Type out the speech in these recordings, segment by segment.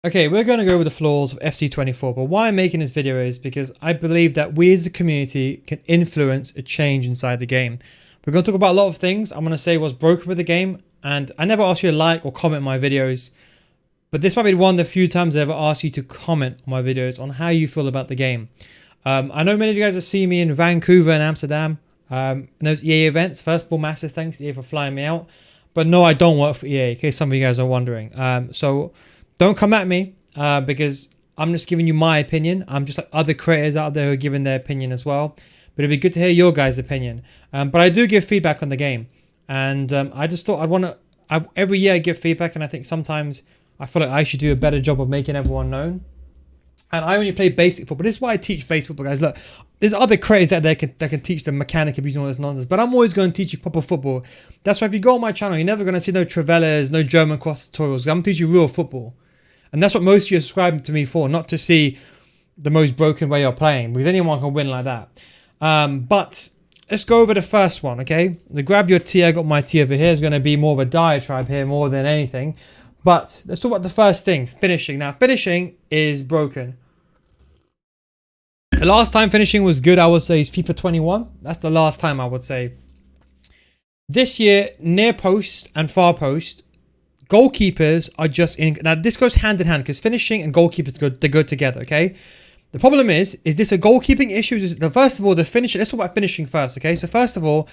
Okay, we're going to go over the flaws of FC24, but why I'm making this video is because I believe that we as a community can influence a change inside the game. We're going to talk about a lot of things. I'm going to say what's broken with the game, and I never ask you to like or comment my videos, but this might be one of the few times I ever ask you to comment on my videos on how you feel about the game. I know many of you guys have seen me in Vancouver and Amsterdam, in those EA events. First of all, massive thanks to EA for flying me out. But no, I don't work for EA, in case some of you guys are wondering. So don't come at me because I'm just giving you my opinion. I'm just like other creators out there who are giving their opinion as well. But it'd be good to hear your guys' opinion. But I do give feedback on the game. And I just thought I'd want to... Every year I give feedback, and I think sometimes I feel like I should do a better job of making everyone known. And I only play basic football. This is why I teach basic football, guys. Look, there's other creators that can teach the mechanic of using all this nonsense. But I'm always going to teach you proper football. That's why if you go on my channel, you're never going to see no Travellas, no German cross tutorials. I'm going to teach you real football. And that's what most of you are subscribing to me for. Not to see the most broken way you're playing. Because anyone can win like that. But let's go over the first one, okay? The grab your tea. I got my tea over here. It's going to be more of a diatribe here more than anything. But let's talk about the first thing, finishing. Now, finishing is broken. The last time finishing was good, I would say, is FIFA 21. That's the last time I would say. This year, near post and far post, goalkeepers are just in... Now, this goes hand in hand because finishing and goalkeepers, they go together, okay? The problem is this a goalkeeping issue? First of all, the finishing... Let's talk about finishing first, okay? So, first of all,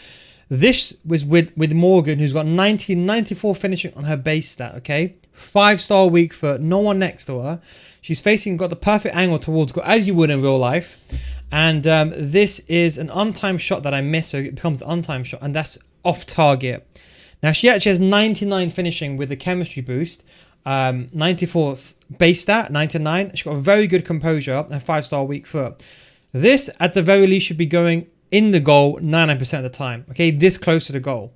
this was with Morgan, who's got 94 finishing on her base stat, okay? 5-star weak foot, no one next to her. She's got the perfect angle towards goal, as you would in real life. And this is an untimed shot that I miss, so it becomes an untimed shot, and that's off target. Now, she actually has 99 finishing with the chemistry boost. 94 base stat, 99. She's got a very good composure and 5-star weak foot. This, at the very least, should be going in the goal 99% of the time. Okay, this close to the goal.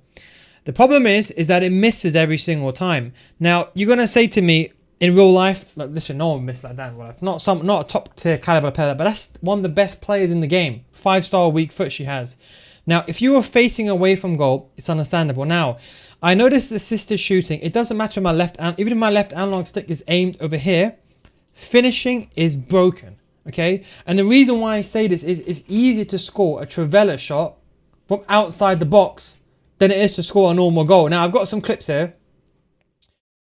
The problem is that it misses every single time. Now, you're going to say to me, in real life, look, listen, no one missed like that in real life. Not a top tier caliber player, but that's one of the best players in the game. 5-star weak foot she has. Now, if you were facing away from goal, it's understandable. Now, I noticed assisted shooting. It doesn't matter if my left hand, even if my left analog stick is aimed over here, finishing is broken. Okay? And the reason why I say this is it's easier to score a Travella shot from outside the box than it is to score a normal goal. Now, I've got some clips here.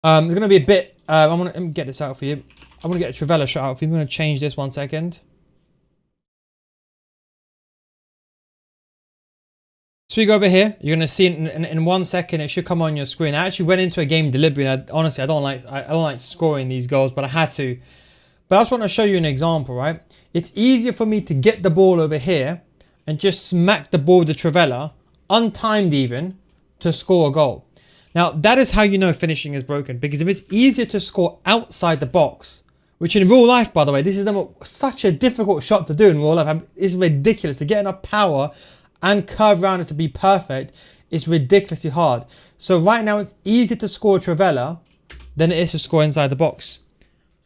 There's going to be a bit... let me get this out for you. I'm going to get a Travella shot out for you. I'm going to change this 1 second. So we go over here. You're going to see in 1 second. It should come on your screen. I actually went into a game deliberately. Honestly, I don't like scoring these goals, but I had to. But I just want to show you an example, right? It's easier for me to get the ball over here and just smack the ball with the Travella, untimed even, to score a goal. Now, that is how you know finishing is broken. Because if it's easier to score outside the box, which in real life, by the way, this is such a difficult shot to do in real life. It's ridiculous. To get enough power and curve around it to be perfect, it's ridiculously hard. So right now, it's easier to score a Travella than it is to score inside the box.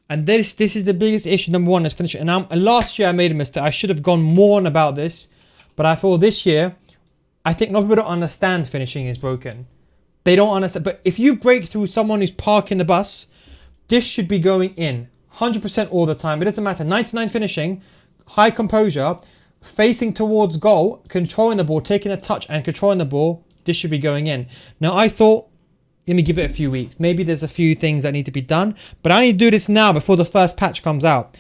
And this is the biggest issue. Number one is finishing. And last year, I made a mistake. I should have gone more on about this. But I thought this year, I think a lot of people don't understand finishing is broken. They don't understand. But if you break through someone who's parking the bus, this should be going in 100% all the time. It doesn't matter. 99 finishing, high composure, facing towards goal, controlling the ball, taking a touch and controlling the ball. This should be going in. Now, I thought, let me give it a few weeks. Maybe there's a few things that need to be done. But I need to do this now before the first patch comes out.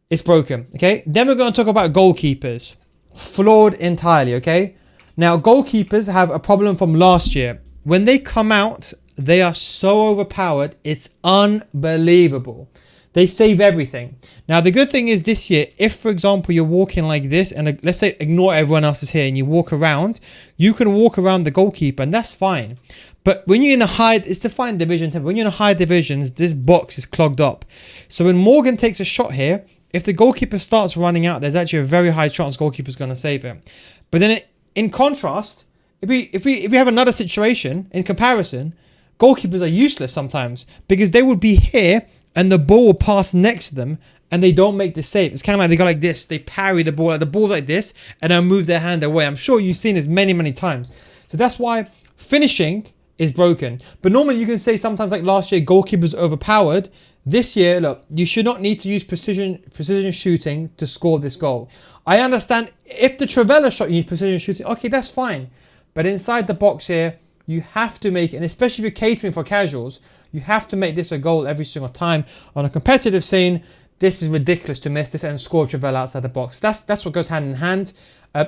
It's broken. Okay. Then we're going to talk about goalkeepers. Flawed entirely. Okay. Now, goalkeepers have a problem from last year. When they come out, they are so overpowered, it's unbelievable. They save everything. Now, the good thing is this year, if, for example, you're walking like this, and let's say ignore everyone else is here, and you walk around, you can walk around the goalkeeper, and that's fine. But when you're in a high, it's defined division 10, when you're in a high divisions, this box is clogged up. So when Morgan takes a shot here, if the goalkeeper starts running out, there's actually a very high chance goalkeeper's going to save it. But then in contrast... If we have another situation in comparison, goalkeepers are useless sometimes because they would be here and the ball will pass next to them and they don't make the save. It's kind of like they go like this. They parry the ball. Like the ball's like this and they'll move their hand away. I'm sure you've seen this many, many times. So that's why finishing is broken. But normally you can say sometimes like last year, goalkeepers overpowered. This year, look, you should not need to use precision shooting to score this goal. I understand if the Trivela shot you need precision shooting, okay, that's fine. But inside the box here, you have to make it, and especially if you're catering for casuals, you have to make this a goal every single time. On a competitive scene, this is ridiculous to miss this and score Trivela outside the box. That's what goes hand in hand.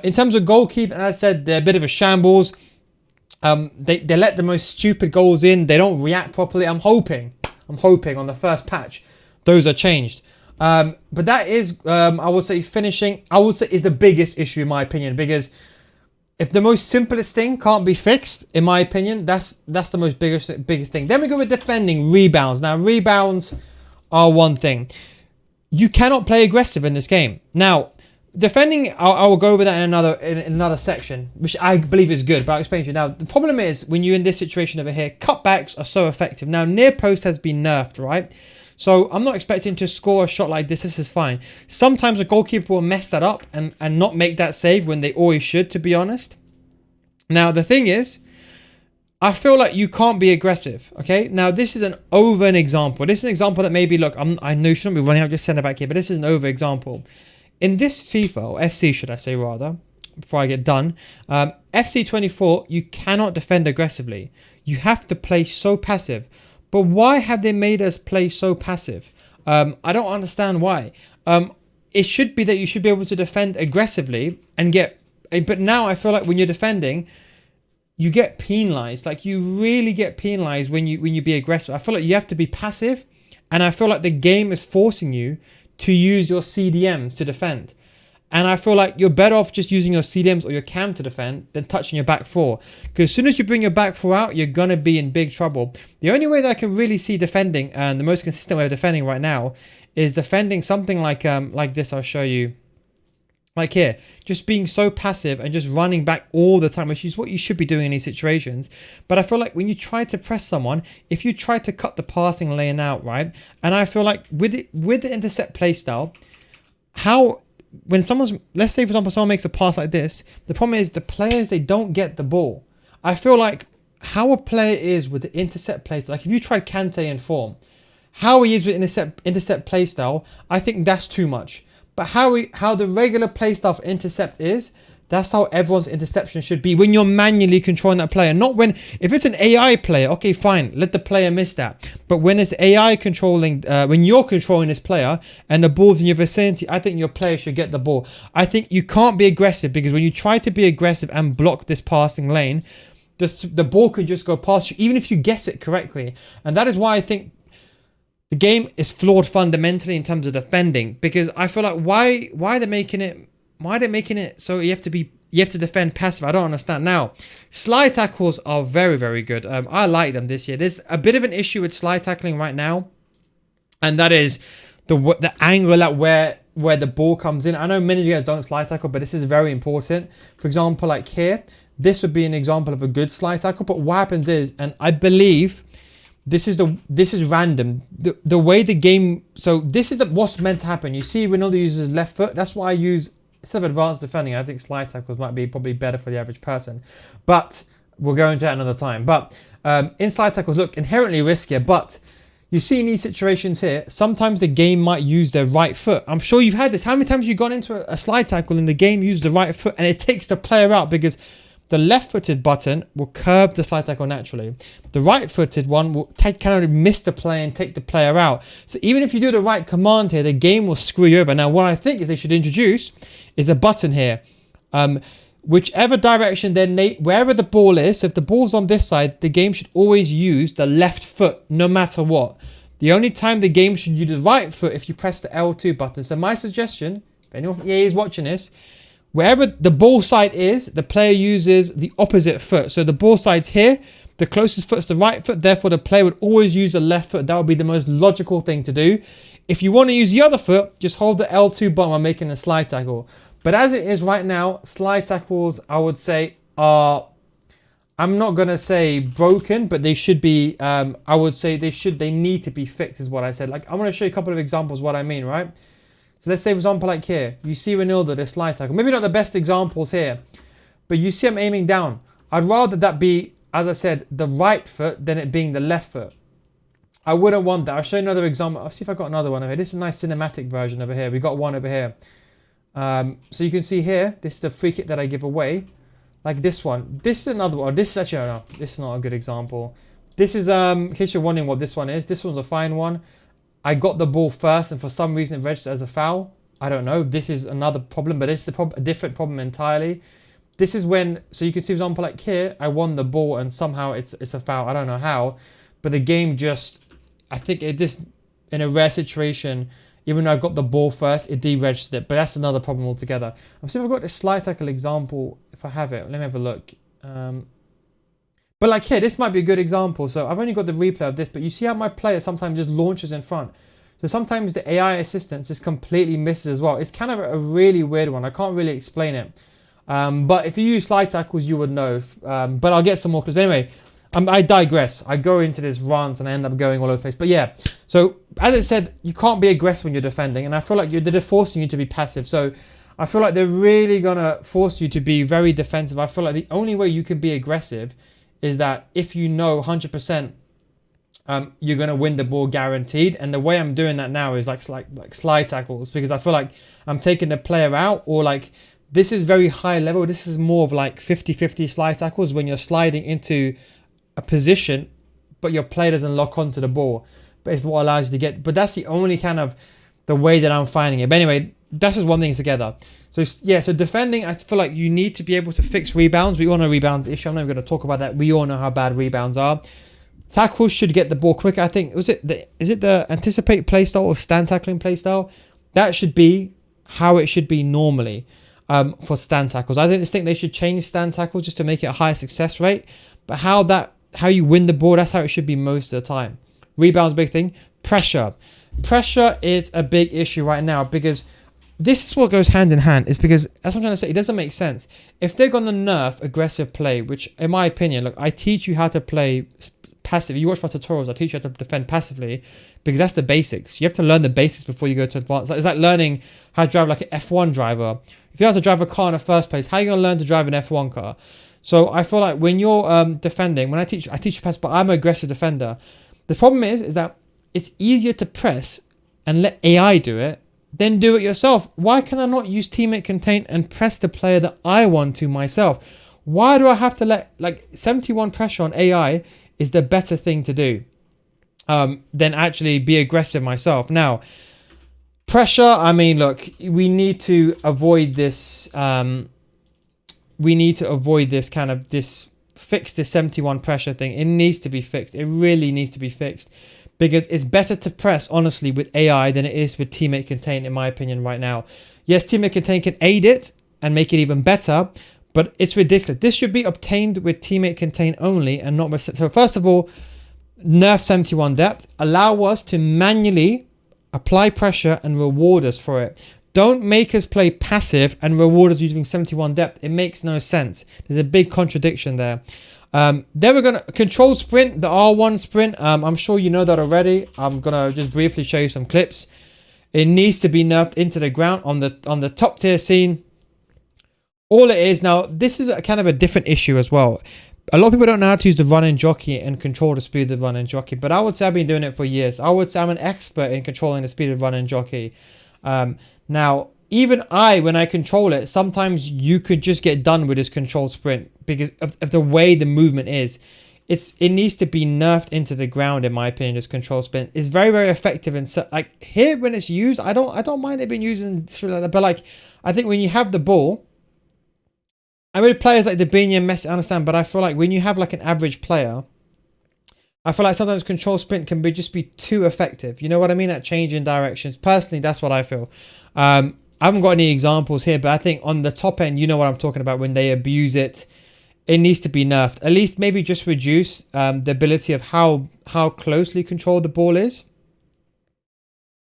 In terms of goalkeeping, as I said, they're a bit of a shambles. They let the most stupid goals in. They don't react properly. I'm hoping on the first patch, those are changed. But that is, I would say, finishing, I would say, is the biggest issue in my opinion, because if the most simplest thing can't be fixed, in my opinion, that's the most biggest thing. Then we go with defending, rebounds. Now, rebounds are one thing. You cannot play aggressive in this game. Now, defending, I will go over that in another section, which I believe is good, but I'll explain to you. Now, the problem is, when you're in this situation over here, cutbacks are so effective. Now, near post has been nerfed, right? So I'm not expecting to score a shot like this. This is fine. Sometimes a goalkeeper will mess that up and not make that save when they always should, to be honest. Now, the thing is, I feel like you can't be aggressive, okay? Now, this is an example. This is an example that maybe, look, I know you shouldn't be running out, just send it back here, but this is an over example. In this FIFA, or FC should I say rather, before I get done, FC 24, you cannot defend aggressively. You have to play so passive. But why have they made us play so passive? I don't understand why. It should be that you should be able to defend aggressively and get... But now I feel like when you're defending, you get penalized. Like, you really get penalized when you be aggressive. I feel like you have to be passive, and I feel like the game is forcing you to use your CDMs to defend. And I feel like you're better off just using your CDMs or your cam to defend than touching your back four. Because as soon as you bring your back four out, you're going to be in big trouble. The only way that I can really see defending, and the most consistent way of defending right now, is defending something like this. I'll show you. Like here, just being so passive and just running back all the time, which is what you should be doing in these situations. But I feel like when you try to press someone, if you try to cut the passing lane out, right? And I feel like with the intercept playstyle, when someone's, let's say for example, someone makes a pass like this, the problem is the players, they don't get the ball. I feel like how a player is with the intercept playstyle, like if you tried Kante in form, how he is with intercept playstyle, I think that's too much. But how the regular playstyle for intercept is, that's how everyone's interception should be when you're manually controlling that player. Not if it's an AI player, okay, fine, let the player miss that. But when it's AI controlling, when you're controlling this player and the ball's in your vicinity, I think your player should get the ball. I think you can't be aggressive, because when you try to be aggressive and block this passing lane, the ball could just go past you, even if you guess it correctly. And that is why I think the game is flawed fundamentally in terms of defending, because I feel like why are they making it so you have to defend passive? I don't understand. Now, slide tackles are very, very good. I like them this year. There's a bit of an issue with slide tackling right now, and that is the angle at where the ball comes in. I know many of you guys don't slide tackle, but this is very important. For example, like here, this would be an example of a good slide tackle. But what happens is, and I believe this is random. The way the game, so this is what's meant to happen. You see Ronaldo uses left foot. That's why I use, instead of advanced defending, I think slide tackles might be probably better for the average person. But we'll go into that another time. But in slide tackles, look, inherently riskier. But you see in these situations here, sometimes the game might use their right foot. I'm sure you've had this. How many times have you gone into a slide tackle and the game used the right foot and it takes the player out because the left-footed button will curb the slide tackle naturally. The right-footed one will kind of miss the play and take the player out. So even if you do the right command here, the game will screw you over. Now, what I think is they should introduce is a button here. Whichever direction, wherever the ball is, so if the ball's on this side, the game should always use the left foot, no matter what. The only time the game should use the right foot if you press the L2 button. So my suggestion, if anyone from EA is watching this, wherever the ball side is, the player uses the opposite foot. So the ball side's here, the closest foot's the right foot, therefore the player would always use the left foot. That would be the most logical thing to do. If you want to use the other foot, just hold the L2 button while making a slide tackle. But as it is right now, slide tackles, I would say, are, I'm not going to say broken, but they should be, I would say they need to be fixed is what I said. Like, I'm going to show you a couple of examples of what I mean, right? So let's say, for example, like here, you see Ronaldo, this slide tackle. Maybe not the best examples here, but you see I'm aiming down. I'd rather that be, as I said, the right foot than it being the left foot. I wouldn't want that. I'll show you another example. I'll see if I got another one over here. This is a nice cinematic version over here. We got one over here. So you can see here, this is the free kick that I give away. Like this one. This is another one. This is actually, no, this is not a good example. This is, in case you're wondering what this one is, this one's a fine one. I got the ball first and for some reason it registered as a foul. I don't know. This is another problem, but it's a different problem entirely. This is when, so you can see, for example, like here, I won the ball and somehow it's a foul. I don't know how, but the game just, I think it just, in a rare situation, even though I got the ball first, it deregistered it. But that's another problem altogether. I'm seeing if I've got this slide tackle example, if I have it. Let me have a look. But like here, this might be a good example. So I've only got the replay of this, but you see how my player sometimes just launches in front. So sometimes the AI assistance just completely misses as well. It's kind of a really weird one. I can't really explain it. But if you use slide tackles, you would know. But I'll get some more clips. But anyway, I digress. I go into this rant and I end up going all over the place. But yeah, so as I said, you can't be aggressive when you're defending. And I feel like they're forcing you to be passive. So I feel like they're really going to force you to be very defensive. I feel like the only way you can be aggressive is that if you know 100% you're going to win the ball guaranteed. And the way I'm doing that now is like slide tackles, because I feel like I'm taking the player out, or like this is very high level. This is more of like 50-50 slide tackles when you're sliding into a position, but your player doesn't lock onto the ball. But it's what allows you to get, but that's the only kind of the way that I'm finding it. But anyway, that's just one thing together. So yeah, so defending, I feel like you need to be able to fix rebounds. We all know rebounds issue. I'm not even going to talk about that. We all know how bad rebounds are. Tackles should get the ball quicker. I think, is it the anticipate play style or stand tackling play style? That should be how it should be normally for stand tackles. I think they should change stand tackles just to make it a higher success rate. But how you win the ball, that's how it should be most of the time. Rebounds, big thing. Pressure is a big issue right now, because this is what goes hand in hand. Is because, as I'm trying to say, it doesn't make sense. If they're going to nerf aggressive play, which in my opinion, look, I teach you how to play passive. You watch my tutorials, I teach you how to defend passively, because that's the basics. You have to learn the basics before you go to advanced. It's like learning how to drive like an F1 driver. If you have to drive a car in the first place, how are you going to learn to drive an F1 car? So I feel like when you're defending, when I teach you pass, but I'm an aggressive defender. The problem is that it's easier to press and let AI do it than do it yourself. Why can I not use teammate contain and press the player that I want to myself? Why do I have to let, like, 71 pressure on AI is the better thing to do than actually be aggressive myself? Now, pressure, I mean, look, we need to avoid this. Fix this 71 pressure thing. It needs to be fixed. It really needs to be fixed, because it's better to press, honestly, with AI than it is with teammate contain, in my opinion, right now. Yes, teammate contain can aid it and make it even better, but it's ridiculous. This should be obtained with teammate contain only and not with... So first of all, nerf 71 depth. Allow us to manually apply pressure and reward us for it. Don't make us play passive and reward us using 71 depth. It makes no sense. There's a big contradiction there. Then we're going to control sprint, the R1 sprint. I'm sure you know that already. I'm going to just briefly show you some clips. It needs to be nerfed into the ground on the top tier scene. All it is now, this is a kind of a different issue as well. A lot of people don't know how to use the run and jockey and control the speed of the run and jockey, but I would say I've been doing it for years. I would say I'm an expert in controlling the speed of run and jockey. Now, even when I control it, sometimes you could just get done with this control sprint because of the way the movement is. It needs to be nerfed into the ground, in my opinion. This control sprint is very, very effective, and so, like, here when it's used, I don't mind it being used in like that. But like, I think when you have the ball, I mean, players like Debinha and Messi, I understand, but I feel like when you have like an average player, I feel like sometimes control sprint can just be too effective. You know what I mean? That change in directions. Personally, that's what I feel. I haven't got any examples here, but I think on the top end, you know what I'm talking about. When they abuse it, it needs to be nerfed. At least maybe just reduce the ability of how closely controlled the ball is.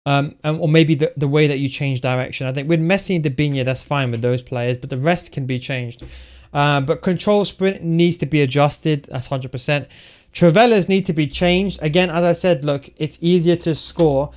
Or maybe the way that you change direction. I think with Messi and Debinha, that's fine with those players, but the rest can be changed. But control sprint needs to be adjusted. That's 100%. Travellas need to be changed. Again, as I said, look, it's easier to score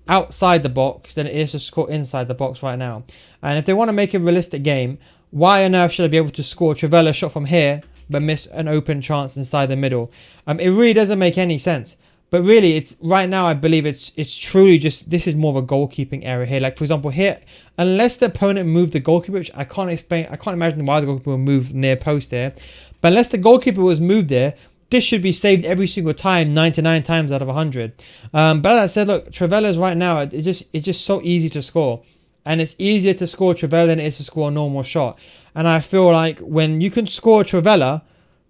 outside the box than it is to score inside the box right now. And if they want to make a realistic game, why on earth should I be able to score Trivela shot from here but miss an open chance inside the middle? It really doesn't make any sense. But really, it's right now, I believe it's truly just, this is more of a goalkeeping error here. Like, for example, here, unless the opponent moved the goalkeeper, which I can't explain, I can't imagine why the goalkeeper would move near post there. But unless the goalkeeper was moved there, this should be saved every single time, 99 times out of 100. But as I said, look, Trivella's right now, it's just so easy to score. And it's easier to score Trivella than it is to score a normal shot. And I feel like when you can score Trivella,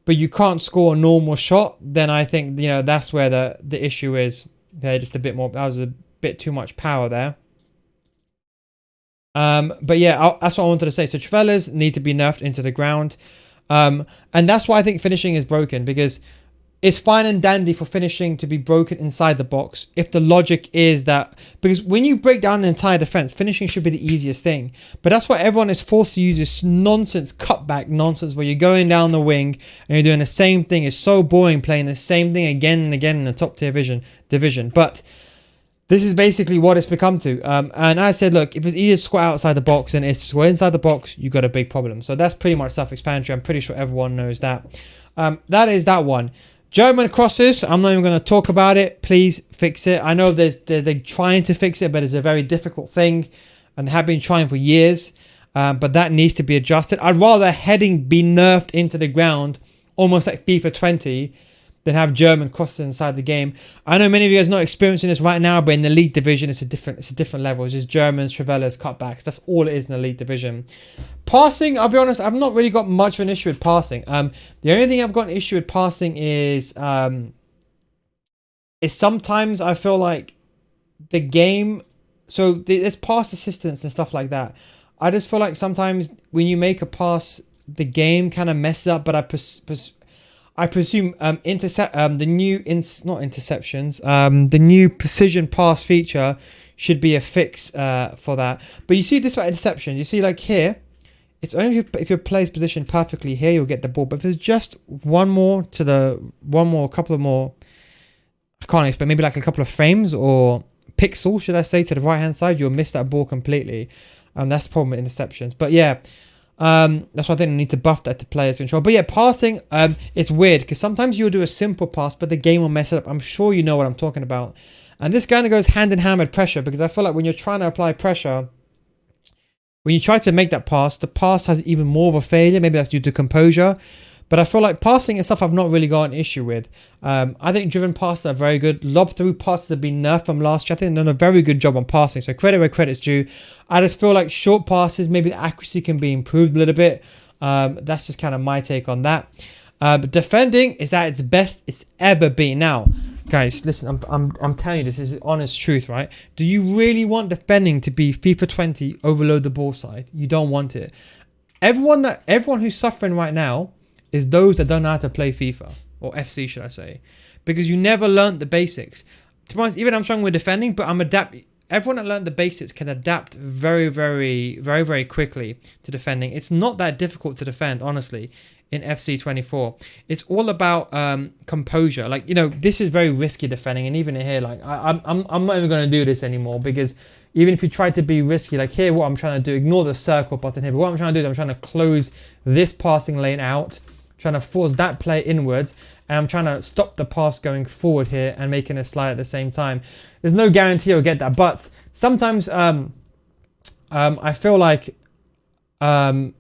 but you can't score a normal shot, then I think, you know, that's where the issue is. Okay, just a bit more, that was a bit too much power there. But yeah, that's what I wanted to say. So Trivellas need to be nerfed into the ground. And that's why I think finishing is broken, because it's fine and dandy for finishing to be broken inside the box if the logic is that, because when you break down an entire defense, finishing should be the easiest thing. But that's why everyone is forced to use this nonsense cutback nonsense where you're going down the wing and you're doing the same thing. It's so boring playing the same thing again and again in the top tier division. But this is basically what it's become to. And I said, look, if it's easier to score outside the box than it is to score inside the box, you got a big problem. So that's pretty much self-explanatory. I'm pretty sure everyone knows that. That is that one. German crosses, I'm not even going to talk about it. Please fix it. I know they're trying to fix it, but it's a very difficult thing, and they have been trying for years. But that needs to be adjusted. I'd rather heading be nerfed into the ground, almost like FIFA 20, than have German crosses inside the game. I know many of you guys are not experiencing this right now, but in the Elite Division, it's a different level. It's just Germans, Trivellas, cutbacks. That's all it is in the Elite Division. Passing, I'll be honest, I've not really got much of an issue with passing. The only thing I've got an issue with passing is sometimes I feel like the game, so there's pass assistance and stuff like that. I just feel like sometimes when you make a pass, the game kind of messes up, but I presume the new precision pass feature should be a fix for that. But you see this about interceptions. You see, like here, it's only if your player's positioned perfectly here, you'll get the ball. But if there's just couple of more, I can't explain, maybe like a couple of frames or pixels, should I say, to the right hand side, you'll miss that ball completely. That's the problem with interceptions. But yeah. That's why I think I need to buff that to players control. But yeah, passing, it's weird because sometimes you'll do a simple pass, but the game will mess it up. I'm sure you know what I'm talking about. And this kind of goes hand in hand with pressure, because I feel like when you're trying to apply pressure, when you try to make that pass, the pass has even more of a failure. Maybe that's due to composure. But I feel like passing is stuff I've not really got an issue with. I think driven passes are very good. Lob through passes have been nerfed from last year. I think they've done a very good job on passing. So credit where credit's due. I just feel like short passes, maybe the accuracy can be improved a little bit. That's just kind of my take on that. But defending is at its best it's ever been. Now, guys, listen, I'm telling you, this is honest truth, right? Do you really want defending to be FIFA 20 overload the ball side? You don't want it. Everyone who's suffering right now is those that don't know how to play FIFA, or FC should I say, because you never learned the basics. To be honest, even I'm struggling with defending, but everyone that learned the basics can adapt very, very, very, very quickly to defending. It's not that difficult to defend, honestly, in FC 24. It's all about composure. Like, you know, this is very risky defending, and even here, like I'm not even going to do this anymore, because even if you try to be risky, like here, what I'm trying to do, ignore the circle button here, but what I'm trying to do is I'm trying to close this passing lane out, trying to force that play inwards, and I'm trying to stop the pass going forward here and making a slide at the same time. There's no guarantee you'll get that, but sometimes I feel like I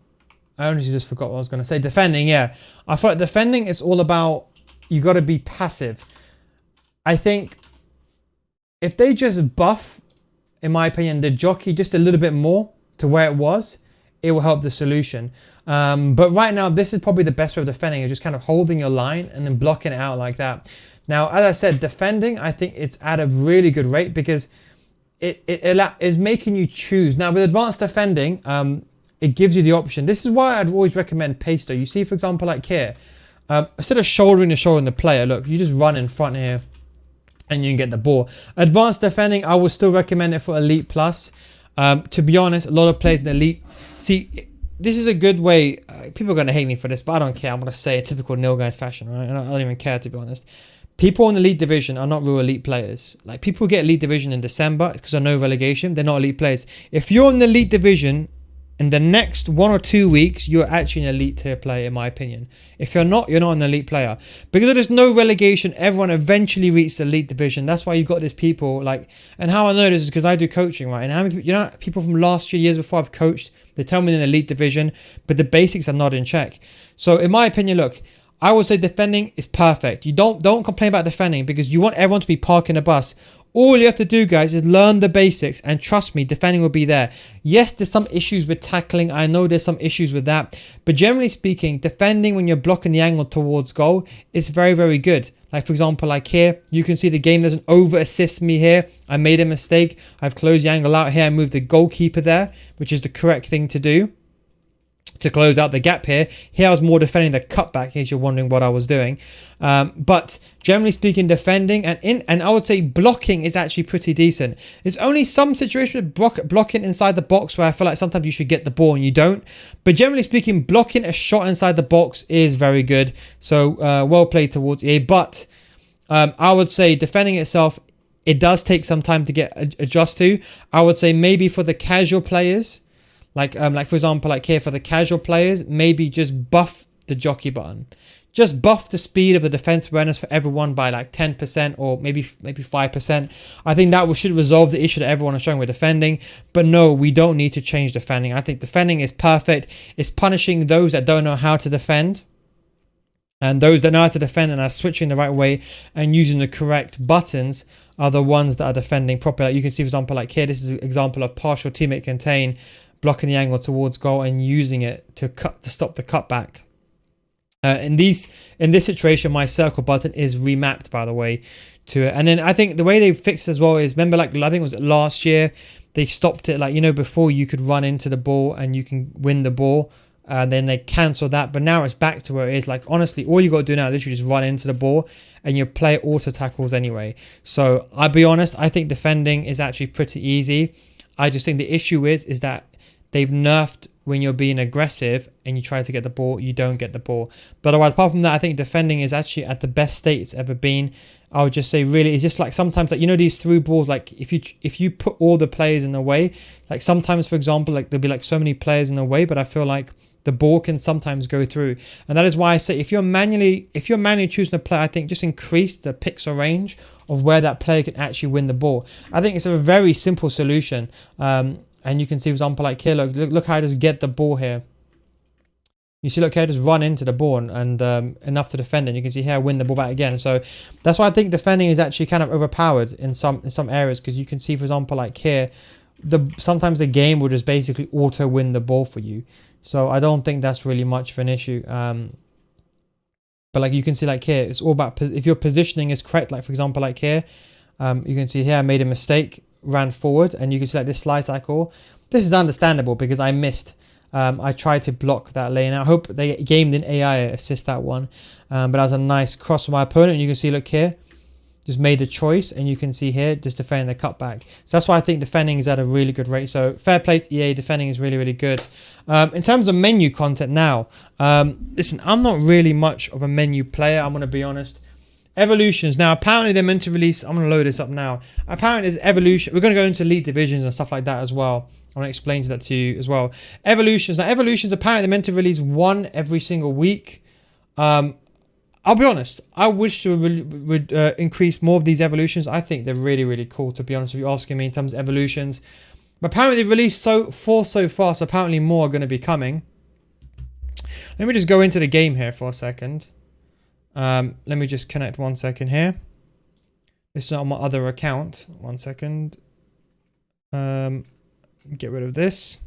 honestly just forgot what I was going to say. Defending, yeah. I feel like defending is all about, you got to be passive. I think if they just buff, in my opinion, the jockey just a little bit more to where it was, it will help the solution. But right now, this is probably the best way of defending, is just kind of holding your line and then blocking it out like that. Now, as I said, defending, I think it's at a really good rate, because it is making you choose. Now, with advanced defending, it gives you the option. This is why I'd always recommend pace though. You see, for example, like here, instead of shouldering the player, look, you just run in front here and you can get the ball. Advanced defending, I would still recommend it for Elite Plus. To be honest, a lot of players in Elite, see, this is a good way. People are going to hate me for this, but I don't care. I'm going to say a typical NealGuides fashion, right? I don't even care, to be honest. People in the Elite Division are not real Elite players. Like, people who get Elite Division in December because of no relegation, they're not Elite players. If you're in the Elite Division in the next 1 or 2 weeks, you're actually an elite tier player, in my opinion. If you're not an elite player. Because there's no relegation, everyone eventually reaches the elite division. That's why you've got these people like, and how I know this is because I do coaching, right? And how many, people from last years before I've coached, they tell me in the elite division, but the basics are not in check. So in my opinion, look, I would say defending is perfect. You don't complain about defending because you want everyone to be parking the bus. All you have to do, guys, is learn the basics, and trust me, defending will be there. Yes, there's some issues with tackling. I know there's some issues with that. But generally speaking, defending when you're blocking the angle towards goal is very, very good. Like, for example, like here, you can see the game doesn't over-assist me here. I made a mistake. I've closed the angle out here. I moved the goalkeeper there, which is the correct thing to do to close out the gap here. Here I was more defending the cutback, in case you're wondering what I was doing. But generally speaking, defending and I would say blocking is actually pretty decent. There's only some situations with blocking inside the box where I feel like sometimes you should get the ball and you don't. But generally speaking, blocking a shot inside the box is very good. So well played towards EA. But I would say defending itself, it does take some time to get adjust to. I would say maybe for the casual players, like for example, like here for the casual players, maybe just buff the jockey button. Just buff the speed of the defense awareness for everyone by like 10% or maybe 5%. I think that should resolve the issue that everyone is showing with defending. But no, we don't need to change defending. I think defending is perfect. It's punishing those that don't know how to defend. And those that know how to defend and are switching the right way and using the correct buttons are the ones that are defending properly. Like you can see, for example, like here, this is an example of partial teammate contain, blocking the angle towards goal and using it to stop the cutback. In this situation, my circle button is remapped, by the way, to it. And then I think the way they fixed it as well is, remember, like I think it was last year, they stopped it, like, before you could run into the ball and you can win the ball. Then they cancelled that, but now it's back to where it is. Like, honestly, all you got to do now is literally just run into the ball and your player auto tackles anyway. So I'll be honest, I think defending is actually pretty easy. I just think the issue is that they've nerfed when you're being aggressive and you try to get the ball, you don't get the ball. But otherwise, apart from that, I think defending is actually at the best state it's ever been. I would just say really, it's just like sometimes, like, these through balls, like if you put all the players in the way, like sometimes, for example, like there'll be like so many players in the way, but I feel like the ball can sometimes go through. And that is why I say if you're manually choosing a player, I think just increase the pixel range of where that player can actually win the ball. I think it's a very simple solution. And you can see, for example, like here, look how I just get the ball here. You see, look here, I just run into the ball and enough to defend it. And you can see here I win the ball back again. So that's why I think defending is actually kind of overpowered in some areas, because you can see, for example, like here, sometimes the game will just basically auto win the ball for you. So I don't think that's really much of an issue. But like you can see, like here, it's all about if your positioning is correct. Like for example, like here, you can see here I made a mistake, ran forward, and you can see like this slide cycle. This is understandable because I missed. I tried to block that lane. I hope they gamed in AI assist that one. But that was a nice cross from my opponent. And you can see, look here, just made a choice, and you can see here just defending the cutback. So that's why I think defending is at a really good rate. So fair play to EA, defending is really, really good. In terms of menu content now, listen, I'm not really much of a menu player, I'm going to be honest. Evolutions. Now, apparently they're meant to release, I'm going to load this up now. Apparently there's evolution. We're going to go into elite divisions and stuff like that as well. I want to explain that to you as well. Evolutions. Now, evolutions, apparently they're meant to release one every single week. I'll be honest, I wish they would increase more of these evolutions. I think they're really, really cool, to be honest, if you're asking me in terms of evolutions. But apparently they've released four so far, so apparently more are going to be coming. Let me just go into the game here for a second. Let me just connect 1 second here. This is not on my other account. 1 second. Get rid of this.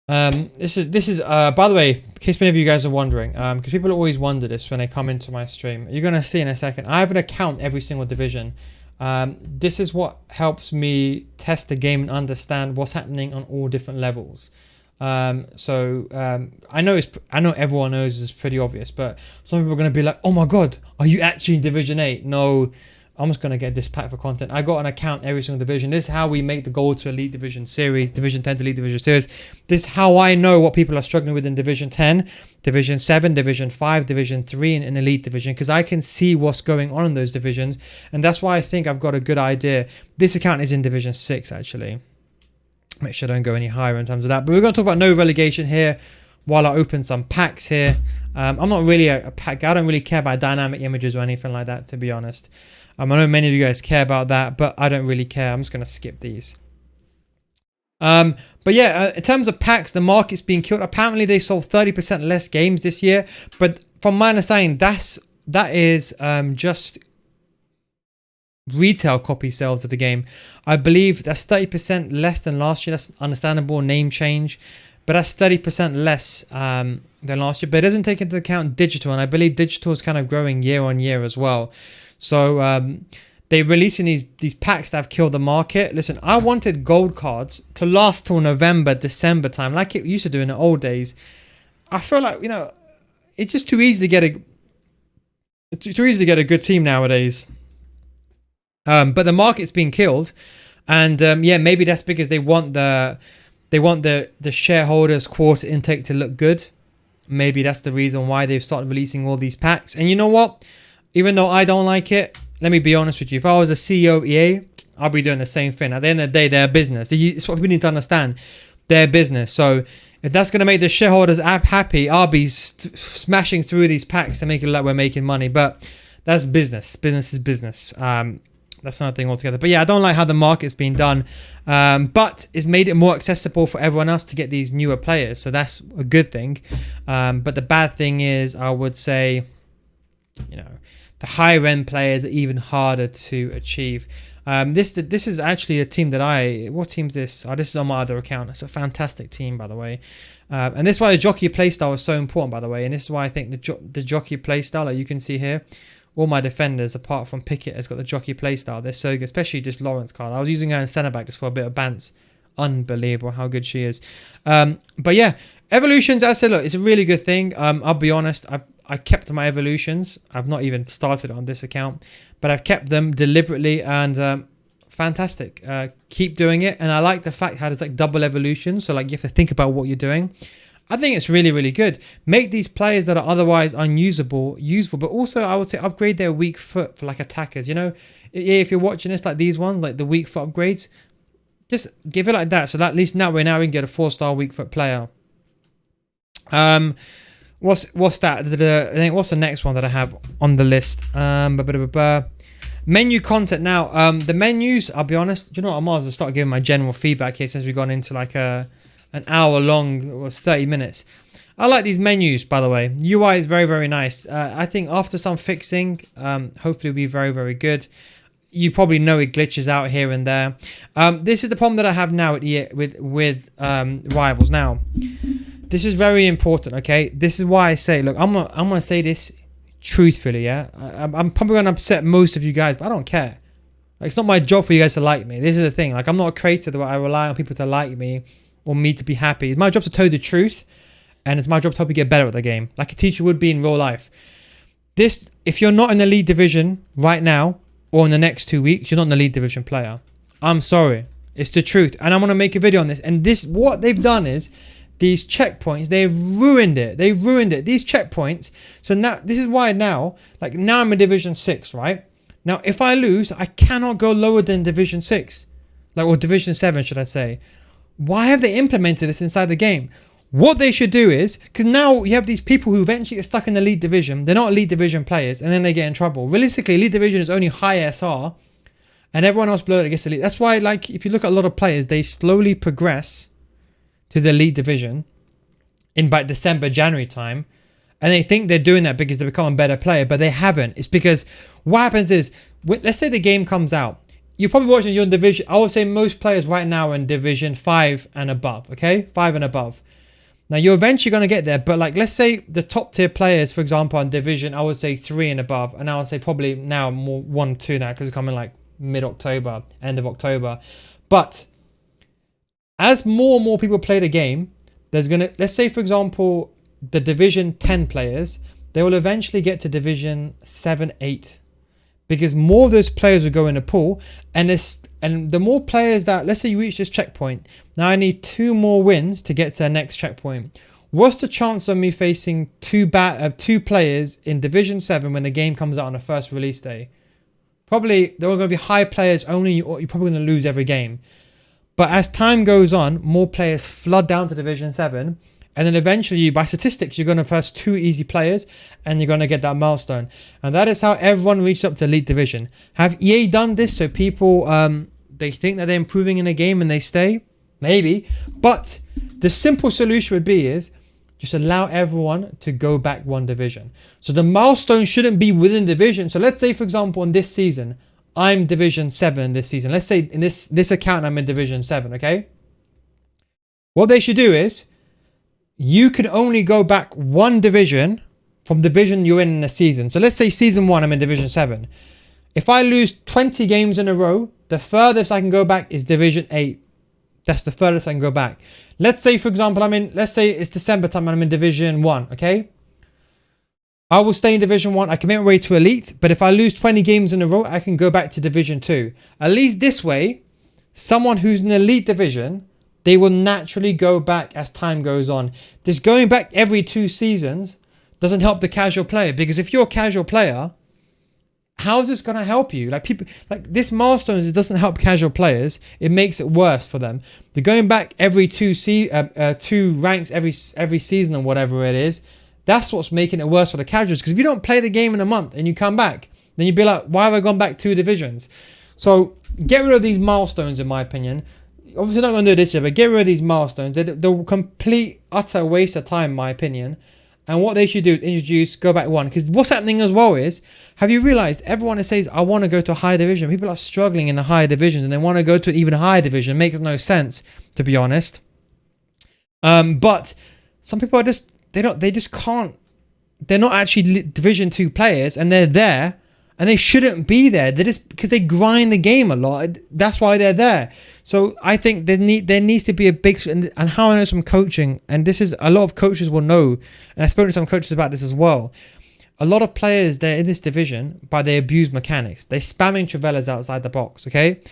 This is by the way, in case many of you guys are wondering, because people always wonder this when they come into my stream. You're gonna see in a second. I have an account every single division. This is what helps me test the game and understand what's happening on all different levels. I know everyone knows it's pretty obvious, but some people are going to be like, oh my god, are you actually in Division 8? No, I'm just going to get this pack for content. I got an account every single division. This is how we make the goal to Elite Division Series, Division 10 to Elite Division Series. This is how I know what people are struggling with in Division 10, Division 7, Division 5, Division 3, and in Elite Division, because I can see what's going on in those divisions, and that's why I think I've got a good idea. This account is in Division 6, actually. Make sure I don't go any higher in terms of that. But we're going to talk about no relegation here while I open some packs here. I'm not really a pack guy. I don't really care about dynamic images or anything like that, to be honest. I know many of you guys care about that, but I don't really care. I'm just going to skip these. But yeah, in terms of packs, the market's being killed. Apparently, they sold 30% less games this year. But from my understanding, that is just retail copy sales of the game. I believe that's 30% less than last year. That's understandable, name change, but that's 30% less than last year. But it doesn't take into account digital, and I believe digital is kind of growing year on year as well. So they're releasing these packs that have killed the market. Listen, I wanted gold cards to last till November, December time, like it used to do in the old days. I feel like, you know, it's just too easy to get a good team nowadays. But the market's been killed, and yeah, maybe that's because they want the shareholders' quarter intake to look good. Maybe that's the reason why they've started releasing all these packs. And you know what? Even though I don't like it, let me be honest with you. If I was a CEO of EA, I'll be doing the same thing. At the end of the day, they're a business. It's what we need to understand. They're business. So if that's going to make the shareholders happy, I'll be smashing through these packs to make it look like we're making money. But that's business. Business is business. That's another thing altogether. But yeah, I don't like how the market's been done. But it's made it more accessible for everyone else to get these newer players. So that's a good thing. But the bad thing is, I would say, you know, the higher end players are even harder to achieve. This is actually a team that what team's this? Oh, this is on my other account. It's a fantastic team, by the way. And this is why the jockey playstyle is so important, by the way. And this is why I think the jockey playstyle, like you can see here, all my defenders, apart from Pickett, has got the jockey playstyle. They're so good, especially just Lawrence card. I was using her in centre back just for a bit of bants. Unbelievable how good she is. But yeah, evolutions, as I said, look, it's a really good thing. I'll be honest, I kept my evolutions. I've not even started on this account, but I've kept them deliberately, and fantastic. Keep doing it. And I like the fact how there's like double evolution. So like you have to think about what you're doing. I think it's really, really good. Make these players that are otherwise unusable, useful, but also I would say upgrade their weak foot for like attackers. You know, if you're watching this, like these ones, like the weak foot upgrades, just give it like that. So that at least now we can get a 4-star weak foot player. What's that? I think what's the next one that I have on the list? Menu content now. The menus, I'll be honest, you know what, I might as well start giving my general feedback here since we've gone into like an hour long, it was 30 minutes. I like these menus, by the way. UI is very, very nice. I think after some fixing, hopefully it'll be very, very good. You probably know it glitches out here and there. This is the problem that I have now with Rivals now. This is very important, okay? This is why I say, look, I'm gonna say this truthfully, yeah? I'm probably gonna upset most of you guys, but I don't care. Like, it's not my job for you guys to like me. This is the thing. Like, I'm not a creator that I rely on people to like me or me to be happy. It's my job to tell you the truth, and it's my job to help you get better at the game, like a teacher would be in real life. If you're not in the lead division right now, or in the next 2 weeks, you're not in the lead division player. I'm sorry. It's the truth. And I'm gonna make a video on this. And what they've done is, these checkpoints, they've ruined it. They've ruined it. These checkpoints. So now, this is why now I'm in Division 6, right? Now, if I lose, I cannot go lower than Division 6. Or Division 7, should I say. Why have they implemented this inside the game? What they should do is, because now you have these people who eventually get stuck in the lead division. They're not elite division players, and then they get in trouble. Realistically, elite division is only high SR, and everyone else below it gets elite. That's why, like, if you look at a lot of players, they slowly progress to the lead division in by December, January time, and they think they're doing that because they become a better player, but they haven't. It's because what happens is, let's say the game comes out, you're probably watching your division. I would say most players right now are in Division 5 and above, okay? 5 and above. Now, you're eventually going to get there, but like, let's say the top tier players, for example, on Division, I would say 3 and above, and I would say probably now more 1, 2 now, because it's coming like mid-October, end of October. But as more and more people play the game, there's going to, let's say, for example, the Division 10 players, they will eventually get to Division 7, 8. Because more of those players will go in a pool, and the more players that, let's say you reach this checkpoint, now I need 2 more wins to get to the next checkpoint. What's the chance of me facing two players in Division 7 when the game comes out on the first release day? Probably, there are going to be high players only, or you're probably going to lose every game. But as time goes on, more players flood down to Division 7. And then eventually, by statistics, you're going to first 2 easy players and you're going to get that milestone. And that is how everyone reached up to Elite Division. Have EA done this so people, they think that they're improving in a game and they stay? Maybe. But the simple solution would be is just allow everyone to go back 1 division. So the milestone shouldn't be within division. So let's say, for example, in this season, I'm Division 7 this season. Let's say in this account, I'm in Division 7, okay? What they should do is, you can only go back 1 division from division you're in a season. So let's say season 1, I'm in Division 7. If I lose 20 games in a row, the furthest I can go back is Division 8. That's the furthest I can go back. Let's say, for example, let's say it's December time and I'm in Division 1, okay? I will stay in Division 1. I can make my way to Elite. But if I lose 20 games in a row, I can go back to Division 2. At least this way, someone who's in Elite Division, they will naturally go back as time goes on. This going back every 2 seasons doesn't help the casual player, because if you're a casual player, how is this going to help you? Like people, like this milestones, it doesn't help casual players. It makes it worse for them. They're going back every 2 ranks every season or whatever it is. That's what's making it worse for the casuals. Because if you don't play the game in a month and you come back, then you'd be like, why have I gone back 2 divisions? So get rid of these milestones, in my opinion. Obviously not going to do this year, but get rid of these milestones. They're complete, utter waste of time, in my opinion. And what they should do is introduce go back 1. Because what's happening as well is, have you realized everyone that says, I want to go to a higher division, people are struggling in the higher divisions and they want to go to an even higher division. It makes no sense, to be honest. But some people are just, they just can't, they're not actually Division 2 players and they're there. And they shouldn't be there. They're just because they grind the game a lot. That's why they're there. So I think there needs to be a big, and how I know some coaching, and this is a lot of coaches will know, and I've spoken to some coaches about this as well. A lot of players, they're in this division, but they abuse mechanics. They're spamming Travellas outside the box, okay?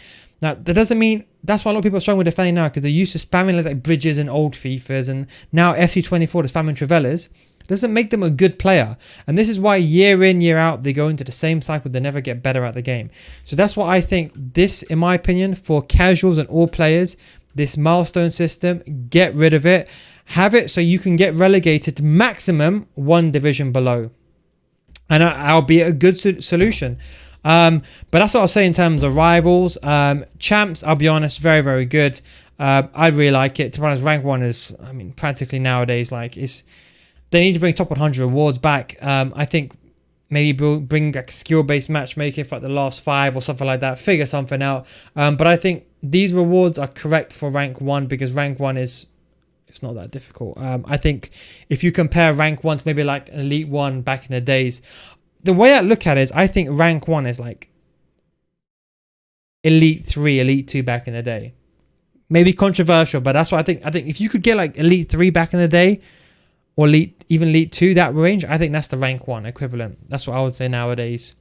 Now, that doesn't mean, that's why a lot of people are struggling with defending now, because they're used to spamming like bridges and old FIFAs, and now FC24, they're spamming Travellas. Doesn't make them a good player. And this is why year in, year out, they go into the same cycle. They never get better at the game. So that's why I think this, in my opinion, for casuals and all players, this milestone system, get rid of it. Have it so you can get relegated to maximum 1 division below. And that'll be a good solution. But that's what I'll say in terms of rivals. Champs, I'll be honest, very, very good. I really like it. To be honest, rank 1 is, I mean, practically nowadays, like, they need to bring top 100 rewards back. I think maybe bring like skill-based matchmaking for like the last 5 or something like that. Figure something out. But I think these rewards are correct for rank 1 because rank 1 it's not that difficult. I think if you compare rank 1 to maybe like Elite 1 back in the days, the way I look at it is I think rank 1 is like Elite 3, Elite 2 back in the day. Maybe controversial, but that's what I think. I think if you could get like Elite 3 back in the day, or even Elite 2, that range, I think that's the rank 1 equivalent. That's what I would say nowadays.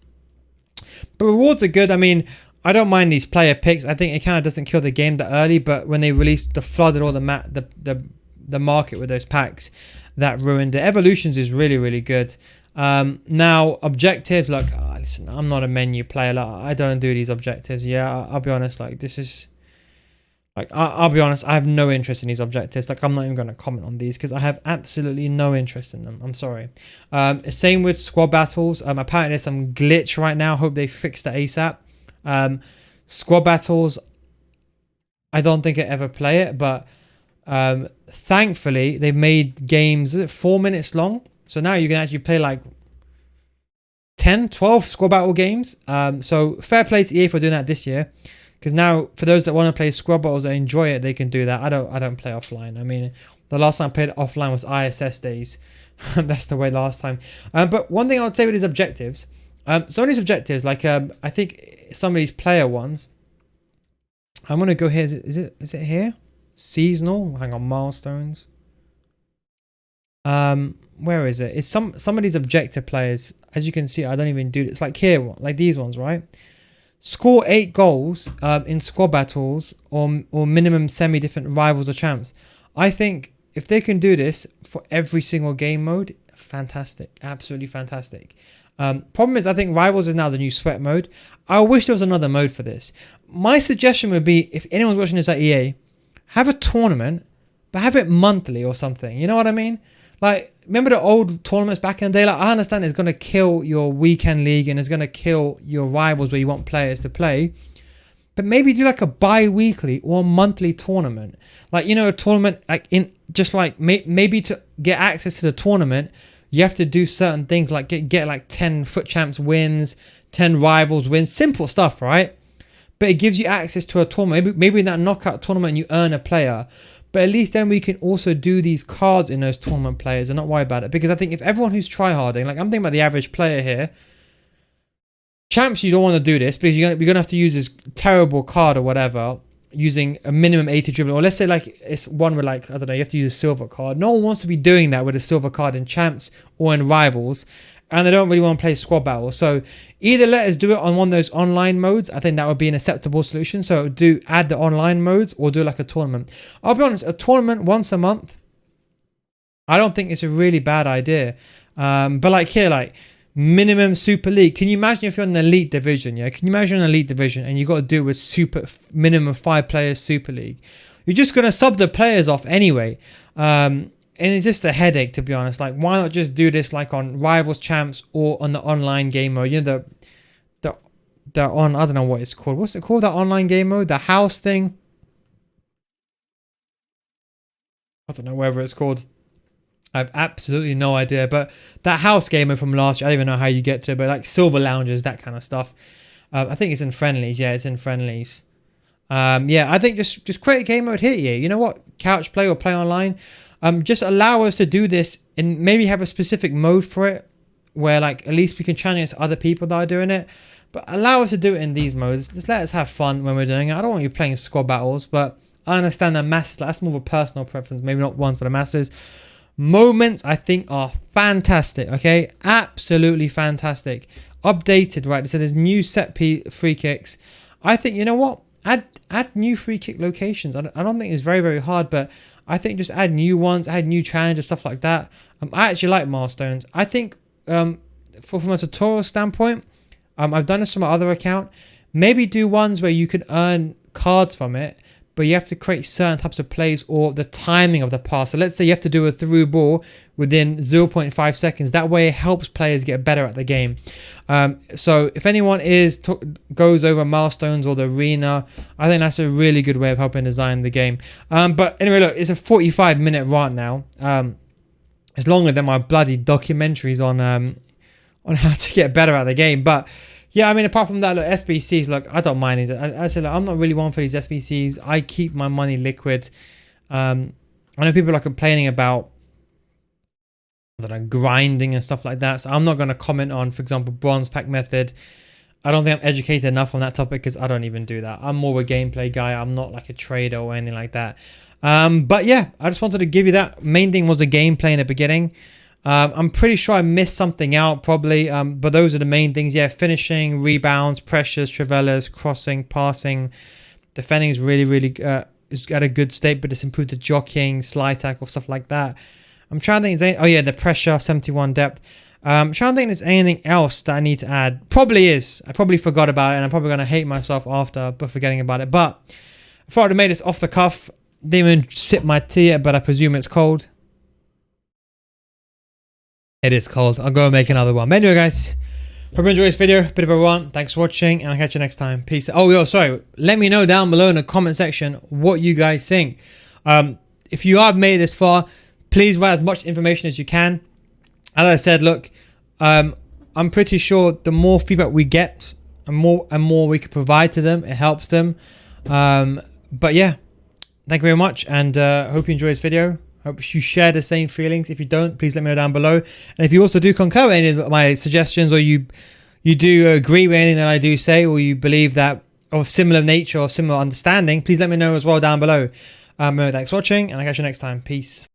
But rewards are good. I mean, I don't mind these player picks. I think it kind of doesn't kill the game that early, but when they released the flooded all the market with those packs, that ruined it. Evolutions is really, really good. Now, objectives, look, listen, I'm not a menu player. Like, I don't do these objectives. Yeah, I'll be honest, like, this is... Like, I'll be honest, I have no interest in these objectives. Like, I'm not even going to comment on these because I have absolutely no interest in them. I'm sorry. Same with squad battles. Apparently there's some glitch right now. Hope they fix that ASAP. Squad battles, I don't think I ever play it, but thankfully they've made games 4 minutes long. So now you can actually play like 10, 12 squad battle games. So fair play to EA for doing that this year. Because now, for those that want to play squad battles that enjoy it, they can do that. I don't play offline. I mean, the last time I played offline was ISS days. That's the way last time. But one thing I would say with these objectives, some of these objectives, like I think some of these player ones, I'm gonna go here. Is it here? Seasonal. Hang on, milestones. Where is it? It's some of these objective players. As you can see, I don't even do it. It's like here, like these ones, right? Score 8 goals in squad battles or minimum semi-different rivals or champs. I think if they can do this for every single game mode, fantastic. Absolutely fantastic. Problem is, I think Rivals is now the new sweat mode. I wish there was another mode for this. My suggestion would be, if anyone's watching this at EA, have a tournament, but have it monthly or something. You know what I mean? Like, remember the old tournaments back in the day? Like, I understand it's going to kill your weekend league and it's going to kill your Rivals where you want players to play. But maybe do like a bi-weekly or monthly tournament. Like, you know, a tournament, like in just like maybe to get access to the tournament, you have to do certain things like get like 10 foot champs wins, 10 Rivals wins, simple stuff, right? But it gives you access to a tournament. Maybe in that knockout tournament you earn a player. But at least then we can also do these cards in those tournament players and not worry about it. Because I think if everyone who's tryharding, like I'm thinking about the average player here, champs, you don't want to do this because you're gonna have to use this terrible card or whatever, using a minimum 80 dribbling. Or let's say like it's one with like, I don't know, you have to use a silver card. No one wants to be doing that with a silver card in champs or in Rivals. And they don't really want to play squad battles. So either let us do it on one of those online modes. I think that would be an acceptable solution. So add the online modes or do like a tournament. I'll be honest, a tournament once a month, I don't think it's a really bad idea. But like here, like minimum Super League. Can you imagine if you're in the elite division? Yeah, can you imagine an elite division and you got to do it with minimum 5 players Super League? You're just gonna sub the players off anyway. And it's just a headache, to be honest. Like, why not just do this like on Rivals Champs or on the online game mode? You know, the on, I don't know what it's called. What's it called? That online game mode? The house thing? I don't know whatever it's called. I have absolutely no idea. But that house game mode from last year, I don't even know how you get to it. But like silver lounges, that kind of stuff. I think it's in friendlies. Yeah, it's in friendlies. Yeah, I think just create a game mode here. Yeah, you know what? Couch play or play online. Just allow us to do this and maybe have a specific mode for it where like at least we can challenge other people that are doing it. But allow us to do it in these modes. Just let us have fun when we're doing it. I don't want you playing squad battles, but I understand that masses, like, that's more of a personal preference, maybe not one for the masses. Moments, I think, are fantastic, okay? Absolutely fantastic. Updated, right? So there's new free kicks. I think, you know what? Add new free kick locations. I don't think it's very, very hard, but I think just add new ones, add new challenges, stuff like that. I actually like milestones. I think from a tutorial standpoint, I've done this from my other account. Maybe do ones where you can earn cards from it, but you have to create certain types of plays or the timing of the pass. So let's say you have to do a through ball within 0.5 seconds. That way it helps players get better at the game. So if anyone goes over milestones or the arena, I think that's a really good way of helping design the game. But anyway, look, it's a 45-minute rant now. It's longer than my bloody documentaries on how to get better at the game. But yeah, I mean, apart from that, look, SBCs, look, I don't mind it. I said, look, I'm not really one for these SBCs. I keep my money liquid. I know people are complaining about, I don't know, grinding and stuff like that. So I'm not going to comment on, for example, bronze pack method. I don't think I'm educated enough on that topic because I don't even do that. I'm more of a gameplay guy. I'm not like a trader or anything like that. But yeah, I just wanted to give you that. Main thing was the gameplay in the beginning. I'm pretty sure I missed something out probably, but those are the main things. Yeah, finishing, rebounds, pressures, travellas, crossing, passing, defending is really is at a good state, but it's improved the jockeying, slide tackle, stuff like that. I'm trying to think, oh yeah, the pressure, 71 depth. I'm trying to think if there's anything else that I need to add. Probably is. I probably forgot about it and I'm probably going to hate myself after forgetting about it. But I thought I'd made this off the cuff. Didn't even sip my tea yet, but I presume it's cold. It is cold. I'll go and make another one. But anyway, guys, hope you enjoyed this video. Bit of a rant. Thanks for watching, and I'll catch you next time. Peace. Oh, yo, sorry. Let me know down below in the comment section what you guys think. If you have made it this far, please write as much information as you can. As I said, look, I'm pretty sure the more feedback we get, and more we can provide to them, it helps them. But yeah, thank you very much, and hope you enjoyed this video. Hope you share the same feelings. If you don't, please let me know down below. And if you also do concur with any of my suggestions, or you do agree with anything that I do say, or you believe that of similar nature or similar understanding, please let me know as well down below. Thanks for watching, and I'll catch you next time. Peace.